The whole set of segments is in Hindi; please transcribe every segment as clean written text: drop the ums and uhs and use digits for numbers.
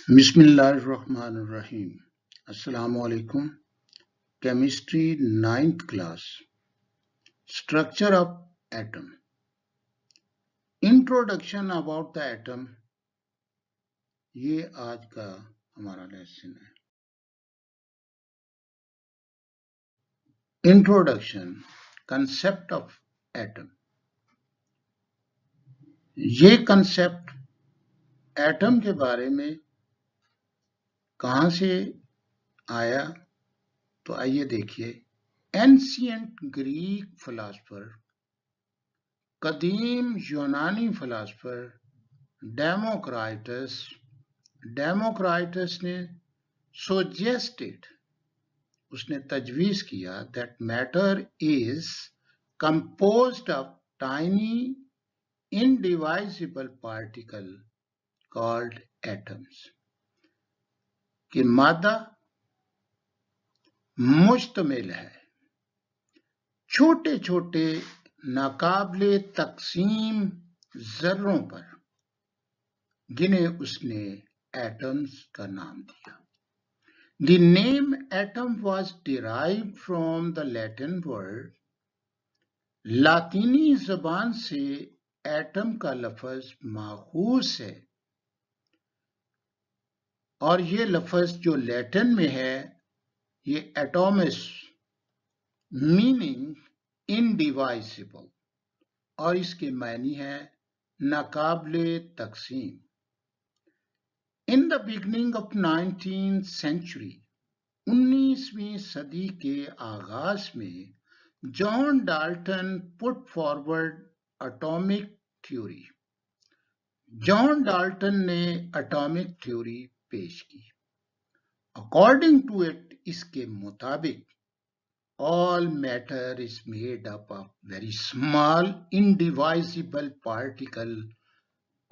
बिस्मिल्लाहिर्रहमानिर्रहीम। अस्सलाम वालेकुम। Chemistry 9th class, structure of atom, introduction about the atom, ये आज का हमारा लेसन है। Introduction, concept of atom. ये कंसेप्ट एटम के बारे में कहां से आया, तो आइए देखिए। एंशिएंट ग्रीक फिलॉसफर, कदीम यूनानी फिलॉसफर डेमोक्राइटस ने suggested, उसने तजवीज़ किया that matter is composed of tiny indivisible particle called atoms, कि मादा मुश्तमिल है छोटे छोटे नाकाबिले तकसीम जर्रों पर, जिन्हें उसने एटम्स का नाम दिया। The name atom was derived from the Latin word. लातीनी जबान से एटम का लफ्ज माखूज है, और ये लफ्ज जो लैटिन में है, ये एटोमिस, मीनिंग इनडिवाइजिबल, और इसके मायने है नाकाबिले तकसीम। In the beginning of 19th century, 19वीं सदी के आगाज में John Dalton put forward atomic theory. John Dalton ने एटॉमिक थ्योरी पेश की। अकॉर्डिंग टू इट, इसके मुताबिक all matter is made up of very small indivisible particle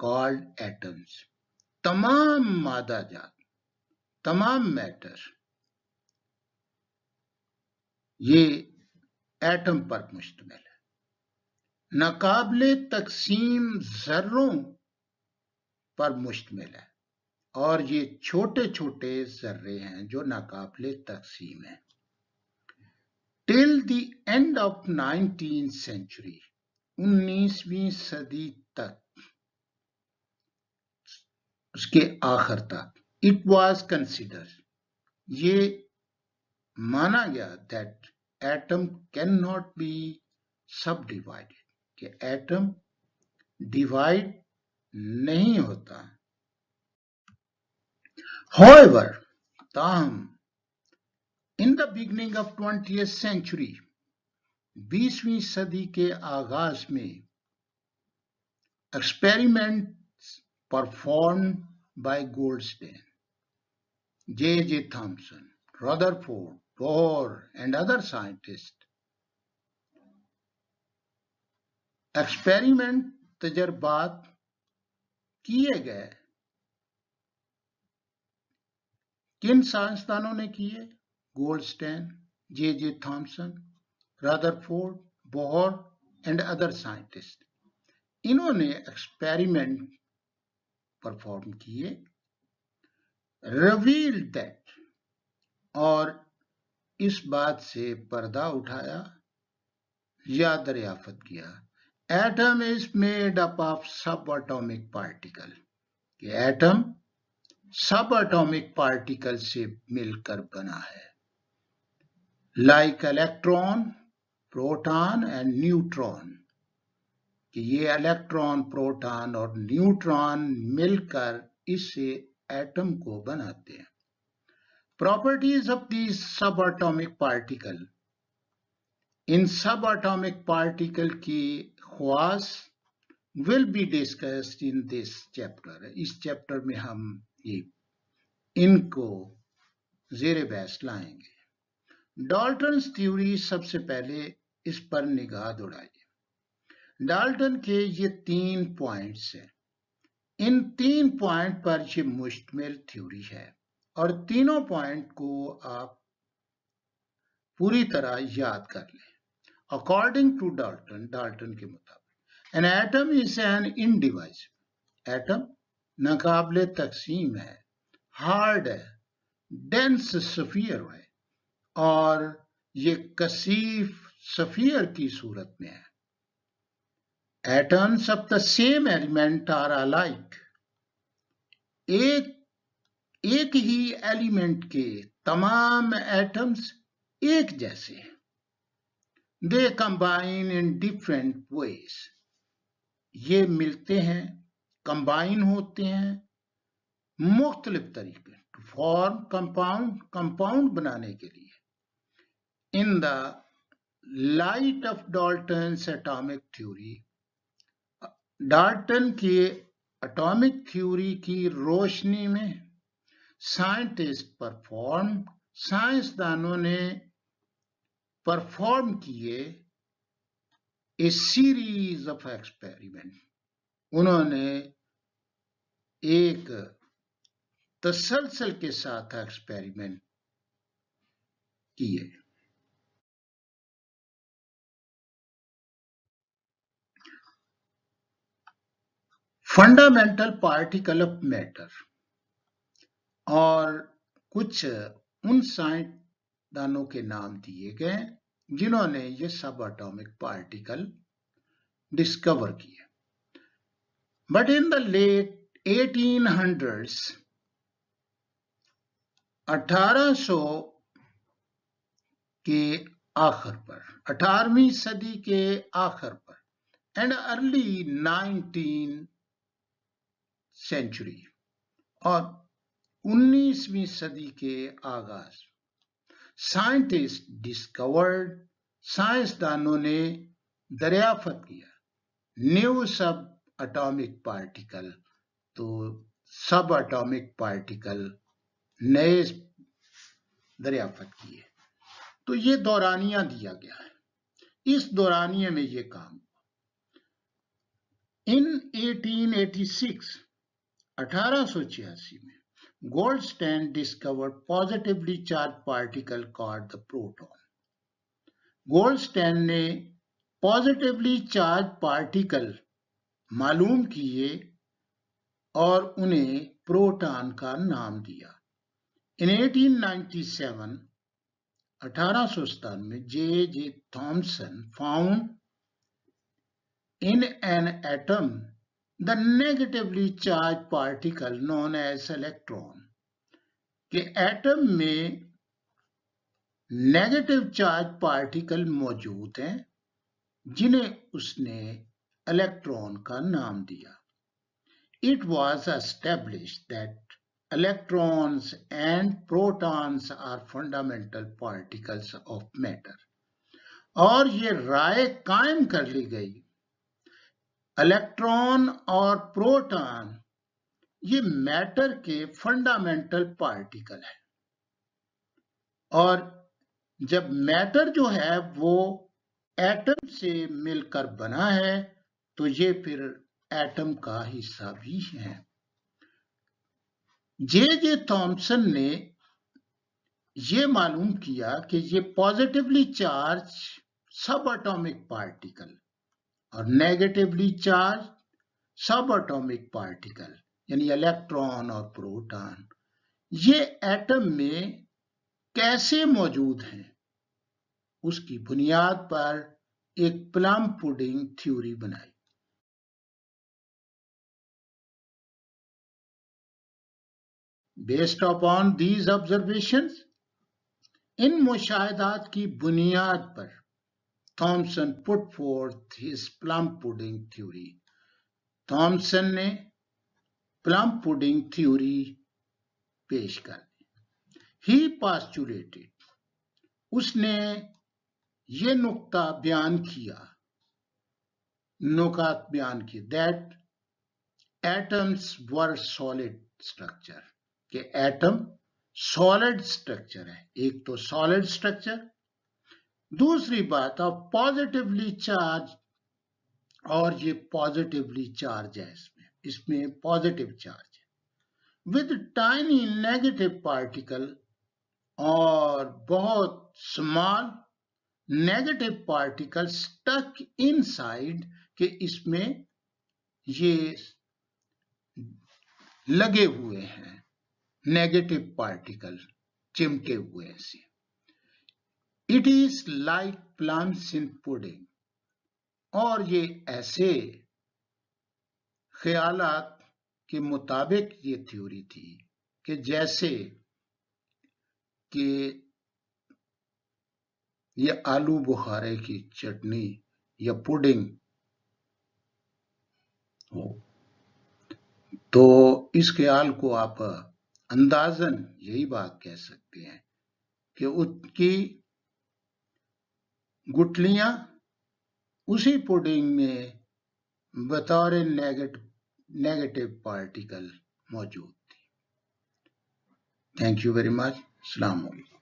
called atoms. तमाम मादा जात, तमाम मैटर, ये एटम पर मुश्तमिल है। नाकाबिले तकसीम जर्रों पर मुश्तमिल है, और ये छोटे छोटे जर्रे हैं जो नाकाबिले तकसीम है। Till the end of 19th century, 19वीं सदी तक, उसके आखिर तक, इट वॉज कंसिडर, ये माना गया that atom can not be सब डिवाइडेड, कि एटम डिवाइड नहीं होता। However, ताहम, in the beginning of 20th century, 20वीं सदी के आगाज में, experiments performed by Goldstein, J.J. Thomson, Rutherford, Bohr, and other scientists, experiment तजर्बात किए गए। किन साइंसदानों ने किए? Goldstein, J Thomson, Rutherford, Bohr and other scientist. इन्होंने एक्सपेरिमेंट परफॉर्म किए, रिवील्ड दैट, और इस बात से पर्दा उठाया या दरियाफ्त किया, atom is made up of sub atomic particle, कि एटम सब एटॉमिक पार्टिकल से मिलकर बना है। Like electron, proton and neutron, कि ये इलेक्ट्रॉन, प्रोटॉन और न्यूट्रॉन मिलकर इससे एटम को बनाते हैं। Properties of these sub atomic particle, इन सब एटॉमिक पार्टिकल की ख्वास will be discussed in this chapter. इस चैप्टर में हम ये इनको ज़ेरे बहस लाएंगे। डाल्टन्स थ्योरी, सबसे पहले इस पर निगाह दौड़ाइए। डाल्टन के ये 3 पॉइंट्स हैं। इन 3 पॉइंट पर ये मुश्तमिल थ्योरी है, और तीनों पॉइंट को आप पूरी तरह याद कर लें। अकॉर्डिंग टू डाल्टन, डाल्टन के मुताबिक, an atom is an indivisible, atom नाकाबिले तकसीम है, हार्ड है, डेंस स्फीयर है, और ये कसीफ स्फीयर की सूरत में है। Atoms of the same element are alike. एक ही एलिमेंट के तमाम एटम्स एक जैसे हैं। They combine in different ways. ये मिलते हैं, कंबाइन होते हैं मुख्तलिफ तरीके टू फॉर्म कंपाउंड बनाने के लिए। In the light of Dalton's atomic theory, Dalton की एटॉमिक थ्योरी की रोशनी में साइंसदानों ने परफॉर्म किए ए सीरीज ऑफ एक्सपेरिमेंट। उन्होंने एक तसलसल के साथ एक्सपेरिमेंट किए। फंडामेंटल पार्टिकल ऑफ मैटर, और कुछ उन साइंसदानों के नाम दिए गए जिन्होंने ये सब एटॉमिक पार्टिकल डिस्कवर किए। But in the late 1800s, 1800 के आखिर पर, 18वीं सदी के आखिर पर, एंड अर्ली 19th century, और 19वीं सदी के आगाज, साइंटिस्ट डिस्कवर्ड, साइंसदानों ने दरियाफ्त किया न्यू सब एटॉमिक पार्टिकल। तो सब एटॉमिक पार्टिकल नए दरियाफ्त किए। तो ये दौरानिया दिया गया है, इस दौरानिये में ये काम हुआ। इन 1886, 1886 में Goldstein discovered positively charge particle called the proton. Goldstein ने पॉजिटिवली चार्ज पार्टिकल मालूम किए और उन्हें प्रोटॉन का नाम दिया। इन 1897, 1897 में J.J. Thomson found in an atom the negatively charged particle known as electron, कि एटम में नेगेटिव चार्ज पार्टिकल मौजूद हैं जिन्हें उसने इलेक्ट्रॉन का नाम दिया। It was established that electrons and protons are fundamental particles of matter, और ये राय कायम कर ली गई इलेक्ट्रॉन और प्रोटॉन ये मैटर के फंडामेंटल पार्टिकल है, और जब मैटर जो है वो एटम से मिलकर बना है तो ये फिर एटम का हिस्सा भी है। J.J. थॉमसन ने ये मालूम किया कि ये पॉजिटिवली चार्ज सब एटॉमिक पार्टिकल और नेगेटिवली चार्ज सब एटॉमिक पार्टिकल यानी इलेक्ट्रॉन और प्रोटॉन ये एटम में कैसे मौजूद हैं, उसकी बुनियाद पर एक प्लम पुडिंग थ्योरी बनाई। Based upon these observations, इन मुशाहिदात की बुनियाद पर Thomson put forth his plum pudding theory. Thomson ने प्लम पुडिंग थ्योरी पेश कर दी। ही पास्चुलेटेड, उसने ये नुकात बयान किए that atoms were solid structure, कि एटम सॉलिड स्ट्रक्चर है। एक तो सॉलिड स्ट्रक्चर, दूसरी बात अब पॉजिटिवली चार्ज, और ये पॉजिटिवली चार्ज है, इसमें पॉजिटिव चार्ज है विद टाइनी नेगेटिव पार्टिकल, और बहुत small negative particle stuck inside, कि इसमें ये लगे हुए हैं नेगेटिव पार्टिकल चिमटे हुए ऐसे। It is like plums in pudding, और ये ऐसे ख्यालात के मुताबिक ये थ्योरी थी कि जैसे कि ये आलू बुखारे की चटनी या पुडिंग हो। तो इस ख्याल को आप अंदाजन यही बात कह सकते हैं कि उसकी गुठलियां उसी पुडिंग में बतौर नेगेटिव पार्टिकल मौजूद थी। Thank you very much. अस्सलाम वालेकुम।